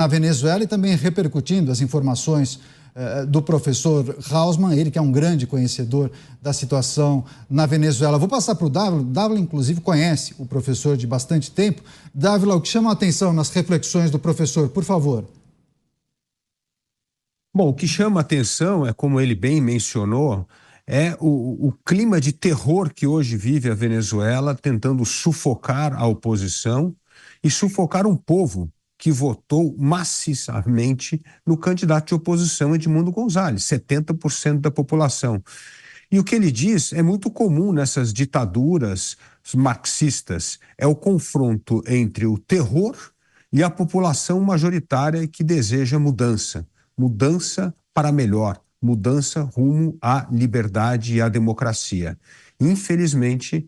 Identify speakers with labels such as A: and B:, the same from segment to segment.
A: na Venezuela e também repercutindo as informações do professor Hausmann, ele que é um grande conhecedor da situação na Venezuela. Vou passar para o Dávila. Dávila, inclusive, conhece o professor de bastante tempo. Dávila, o que chama a atenção nas reflexões do professor, por favor?
B: Bom, o que chama a atenção é, como ele bem mencionou, é o clima de terror que hoje vive a Venezuela, tentando sufocar a oposição e sufocar um povo que votou maciçamente no candidato de oposição Edmundo González, 70% da população. E o que ele diz é muito comum nessas ditaduras marxistas, é o confronto entre o terror e a população majoritária que deseja mudança, mudança para melhor, mudança rumo à liberdade e à democracia. Infelizmente,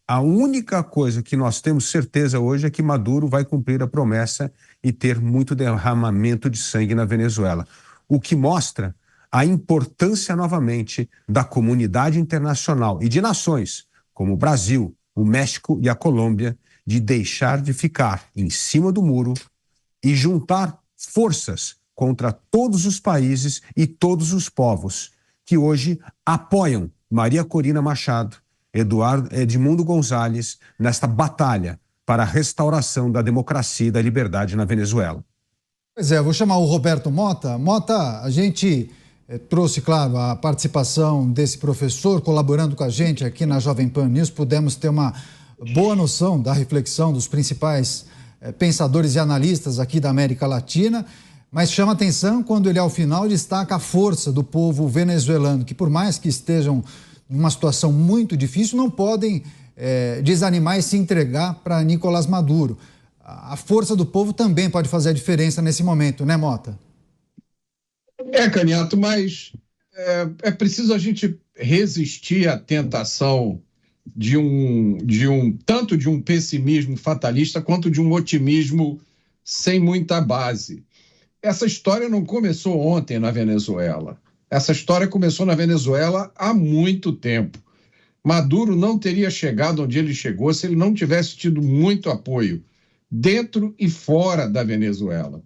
B: a única coisa que nós temos certeza hoje é que Maduro vai cumprir a promessa e ter muito derramamento de sangue na Venezuela. O que mostra a importância, novamente, da comunidade internacional e de nações, como o Brasil, o México e a Colômbia, de deixar de ficar em cima do muro e juntar forças contra todos os países e todos os povos que hoje apoiam Maria Corina Machado, Edmundo González, nesta batalha para a restauração da democracia e da liberdade na Venezuela.
A: Pois é, vou chamar o Roberto Mota. Mota, a gente trouxe, claro, a participação desse professor colaborando com a gente aqui na Jovem Pan News. Pudemos ter uma boa noção da reflexão dos principais pensadores e analistas aqui da América Latina, mas chama atenção quando ele, ao final, destaca a força do povo venezuelano, que por mais que estejam numa situação muito difícil, não podem desanimar e se entregar para Nicolás Maduro. A força do povo também pode fazer a diferença nesse momento, né, Mota?
C: Canhoto, mas é preciso a gente resistir à tentação tanto de um pessimismo fatalista quanto de um otimismo sem muita base. Essa história não começou ontem na Venezuela. Essa história começou na Venezuela há muito tempo. Maduro não teria chegado onde ele chegou se ele não tivesse tido muito apoio dentro e fora da Venezuela.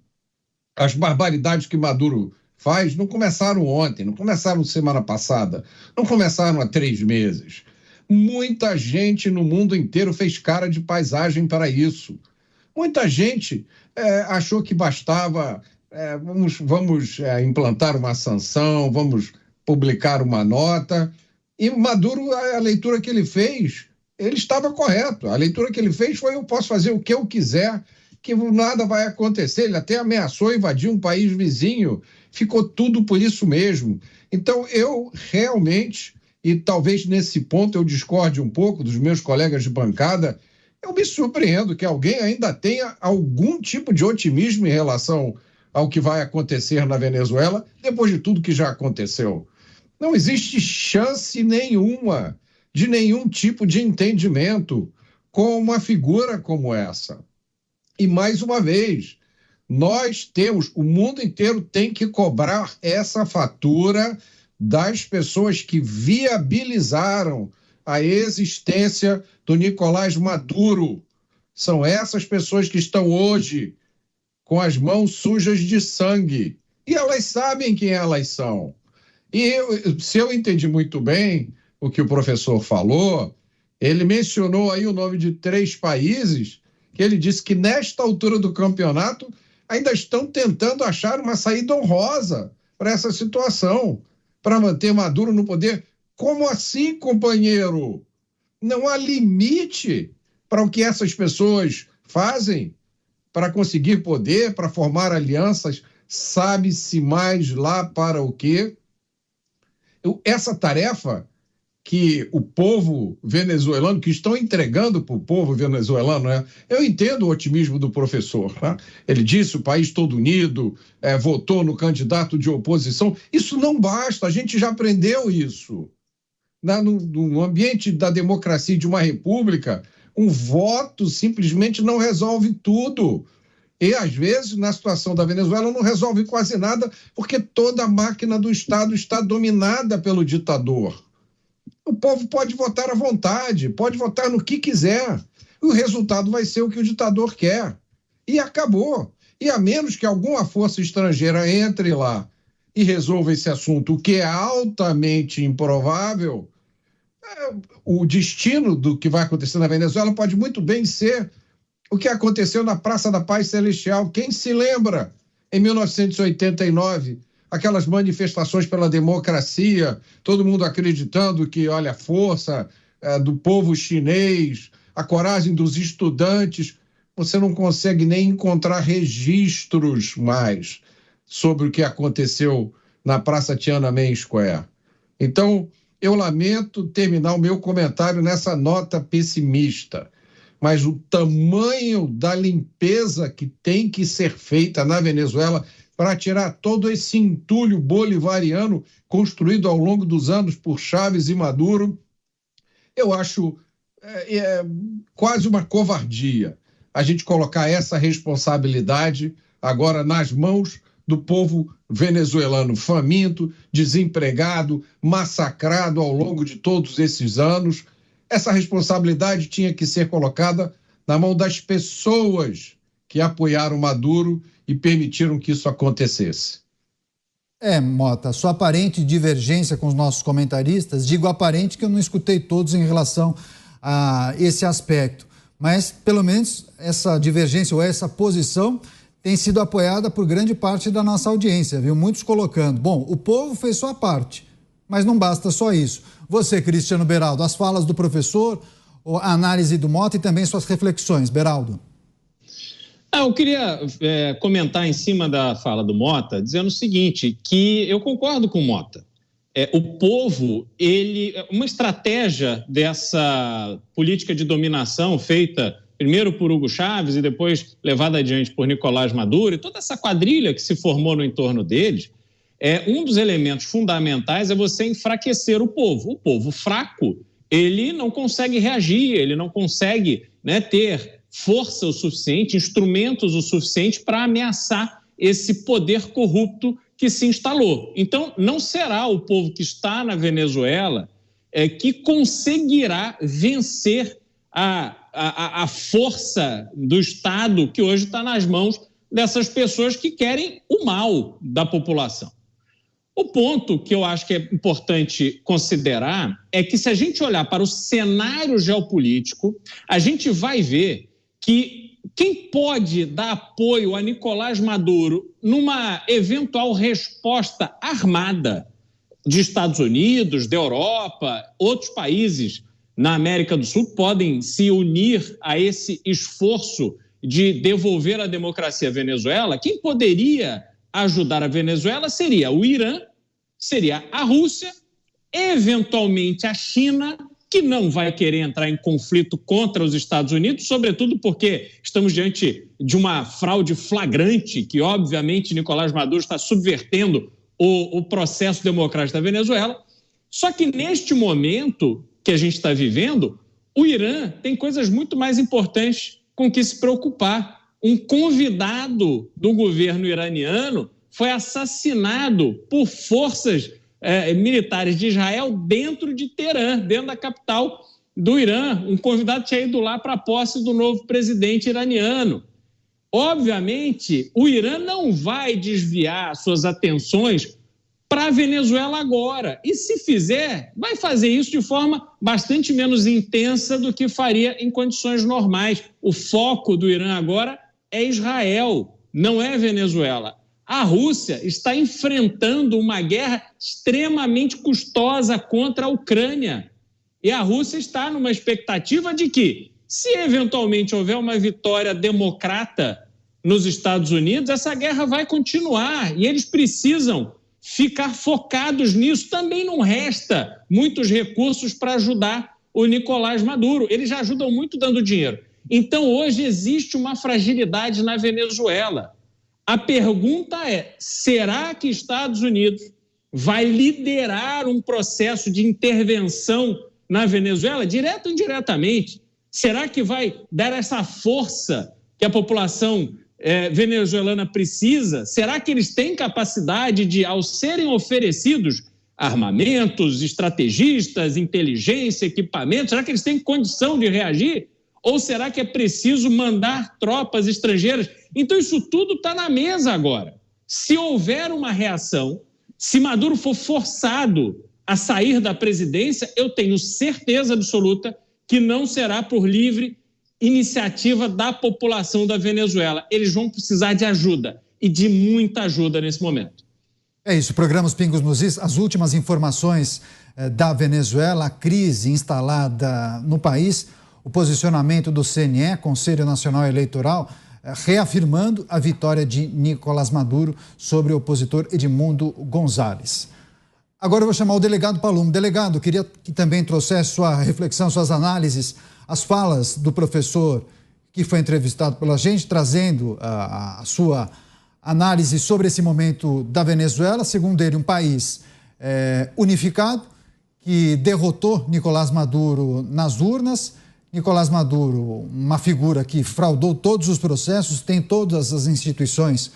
C: As barbaridades que Maduro faz não começaram ontem, não começaram semana passada, não começaram há 3 meses. Muita gente no mundo inteiro fez cara de paisagem para isso. Muita gente achou que bastava... vamos implantar uma sanção, vamos publicar uma nota. E Maduro, a leitura que ele fez, ele estava correto. A leitura que ele fez foi: eu posso fazer o que eu quiser, que nada vai acontecer. Ele até ameaçou invadir um país vizinho, ficou tudo por isso mesmo. Então, eu realmente, e talvez nesse ponto eu discorde um pouco dos meus colegas de bancada, eu me surpreendo que alguém ainda tenha algum tipo de otimismo em relação ao que vai acontecer na Venezuela, depois de tudo que já aconteceu. Não existe chance nenhuma de nenhum tipo de entendimento com uma figura como essa. E, mais uma vez, o mundo inteiro tem que cobrar essa fatura das pessoas que viabilizaram a existência do Nicolás Maduro. São essas pessoas que estão hoje com as mãos sujas de sangue. E elas sabem quem elas são. E se eu entendi muito bem o que o professor falou, ele mencionou aí o nome de 3 países que ele disse que nesta altura do campeonato ainda estão tentando achar uma saída honrosa para essa situação, para manter Maduro no poder. Como assim, companheiro? Não há limite para o que essas pessoas fazem para conseguir poder, para formar alianças, sabe-se mais lá para o quê? Essa tarefa que o povo venezuelano, que estão entregando para o povo venezuelano, né? Eu entendo o otimismo do professor, né? Ele disse: o país todo unido, votou no candidato de oposição. Isso não basta, a gente já aprendeu isso. No ambiente da democracia e de uma república, um voto simplesmente não resolve tudo. E, às vezes, na situação da Venezuela, não resolve quase nada, porque toda a máquina do Estado está dominada pelo ditador. O povo pode votar à vontade, pode votar no que quiser. E o resultado vai ser o que o ditador quer. E acabou. E a menos que alguma força estrangeira entre lá e resolva esse assunto, o que é altamente improvável, o destino do que vai acontecer na Venezuela pode muito bem ser o que aconteceu na Praça da Paz Celestial. Quem se lembra, em 1989, aquelas manifestações pela democracia, todo mundo acreditando que, olha, a força do povo chinês, a coragem dos estudantes, você não consegue nem encontrar registros mais sobre o que aconteceu na Praça Tiananmen Square. Então, eu lamento terminar o meu comentário nessa nota pessimista, mas o tamanho da limpeza que tem que ser feita na Venezuela para tirar todo esse entulho bolivariano construído ao longo dos anos por Chávez e Maduro, eu acho quase uma covardia a gente colocar essa responsabilidade agora nas mãos do povo venezuelano faminto, desempregado, massacrado ao longo de todos esses anos. Essa responsabilidade tinha que ser colocada na mão das pessoas que apoiaram Maduro e permitiram que isso acontecesse.
A: Mota, sua aparente divergência com os nossos comentaristas, digo aparente que eu não escutei todos em relação a esse aspecto, mas pelo menos essa divergência ou essa posição tem sido apoiada por grande parte da nossa audiência, viu? Muitos colocando, bom, o povo fez sua parte, mas não basta só isso. Você, Cristiano Beraldo, as falas do professor, a análise do Mota e também suas reflexões. Beraldo.
D: Eu queria comentar em cima da fala do Mota, dizendo o seguinte, que eu concordo com o Mota. O povo, uma estratégia dessa política de dominação feita primeiro por Hugo Chávez e depois levada adiante por Nicolás Maduro, e toda essa quadrilha que se formou no entorno deles, um dos elementos fundamentais é você enfraquecer o povo. O povo fraco, ele não consegue reagir, ele não consegue ter força o suficiente, instrumentos o suficiente para ameaçar esse poder corrupto que se instalou. Então, não será o povo que está na Venezuela que conseguirá vencer a força do Estado que hoje está nas mãos dessas pessoas que querem o mal da população. O ponto que eu acho que é importante considerar é que, se a gente olhar para o cenário geopolítico, a gente vai ver que quem pode dar apoio a Nicolás Maduro numa eventual resposta armada de Estados Unidos, da Europa, outros países na América do Sul podem se unir a esse esforço de devolver a democracia à Venezuela. Quem poderia ajudar a Venezuela seria o Irã, seria a Rússia, eventualmente a China, que não vai querer entrar em conflito contra os Estados Unidos, sobretudo porque estamos diante de uma fraude flagrante que, obviamente, Nicolás Maduro está subvertendo o processo democrático da Venezuela. Só que, neste momento que a gente está vivendo, o Irã tem coisas muito mais importantes com que se preocupar. Um convidado do governo iraniano foi assassinado por forças militares de Israel dentro de Teherã, dentro da capital do Irã. Um convidado tinha ido lá para a posse do novo presidente iraniano. Obviamente, o Irã não vai desviar suas atenções para a Venezuela agora. E, se fizer, vai fazer isso de forma bastante menos intensa do que faria em condições normais. O foco do Irã agora é Israel, não é Venezuela. A Rússia está enfrentando uma guerra extremamente custosa contra a Ucrânia. E a Rússia está numa expectativa de que, se eventualmente houver uma vitória democrata nos Estados Unidos, essa guerra vai continuar e eles precisam ficar focados nisso. Também não resta muitos recursos para ajudar o Nicolás Maduro. Eles já ajudam muito dando dinheiro. Então, hoje existe uma fragilidade na Venezuela. A pergunta é, será que Estados Unidos vai liderar um processo de intervenção na Venezuela, direto ou indiretamente? Será que vai dar essa força que a população venezuelana precisa? Será que eles têm capacidade de, ao serem oferecidos armamentos, estrategistas, inteligência, equipamentos, será que eles têm condição de reagir? Ou será que é preciso mandar tropas estrangeiras? Então, isso tudo está na mesa agora. Se houver uma reação, se Maduro for forçado a sair da presidência, eu tenho certeza absoluta que não será por livre iniciativa da população da Venezuela. Eles vão precisar de ajuda, e de muita ajuda nesse momento.
A: É isso, programa Os Pingos nos Is, as últimas informações da Venezuela, a crise instalada no país, o posicionamento do CNE, Conselho Nacional Eleitoral, reafirmando a vitória de Nicolás Maduro sobre o opositor Edmundo González. Agora eu vou chamar o delegado Palumbo. Delegado, queria que também trouxesse sua reflexão, suas análises, as falas do professor que foi entrevistado pela gente, trazendo a sua análise sobre esse momento da Venezuela. Segundo ele, um país unificado, que derrotou Nicolás Maduro nas urnas. Nicolás Maduro, uma figura que fraudou todos os processos, tem todas as instituições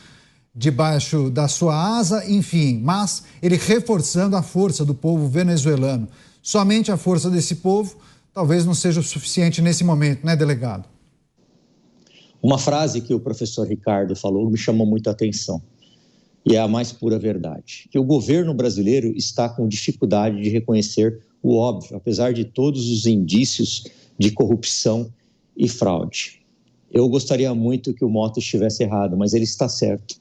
A: debaixo da sua asa, enfim, mas ele reforçando a força do povo venezuelano. Somente a força desse povo talvez não seja o suficiente nesse momento, né, delegado?
E: Uma frase que o professor Ricardo falou me chamou muito a atenção, e é a mais pura verdade, que o governo brasileiro está com dificuldade de reconhecer o óbvio, apesar de todos os indícios de corrupção e fraude. Eu gostaria muito que o Mota estivesse errado, mas ele está certo.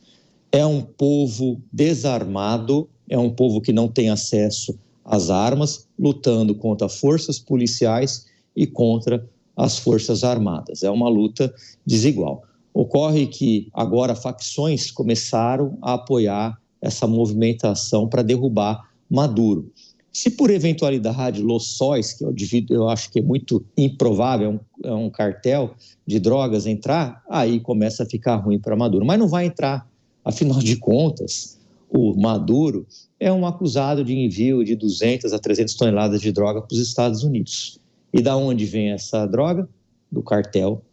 E: É um povo desarmado, é um povo que não tem acesso às armas, lutando contra forças policiais e contra as forças armadas. É uma luta desigual. Ocorre que agora facções começaram a apoiar essa movimentação para derrubar Maduro. Se por eventualidade Los Sóis, que eu acho que é muito improvável, é um cartel de drogas entrar, aí começa a ficar ruim para Maduro. Mas não vai entrar. Afinal de contas, o Maduro é um acusado de envio de 200 a 300 toneladas de droga para os Estados Unidos. E da onde vem essa droga? Do cartel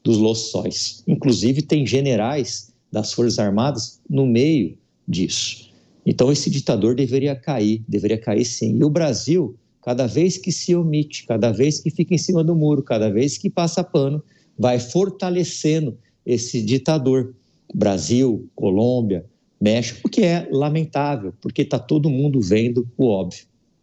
E: dos Los Sóis. Inclusive, tem generais das Forças Armadas no meio disso. Então, esse ditador deveria cair sim. E o Brasil, cada vez que se omite, cada vez que fica em cima do muro, cada vez que passa pano, vai fortalecendo esse ditador. Brasil, Colômbia, México, que é lamentável, porque está todo mundo vendo o óbvio.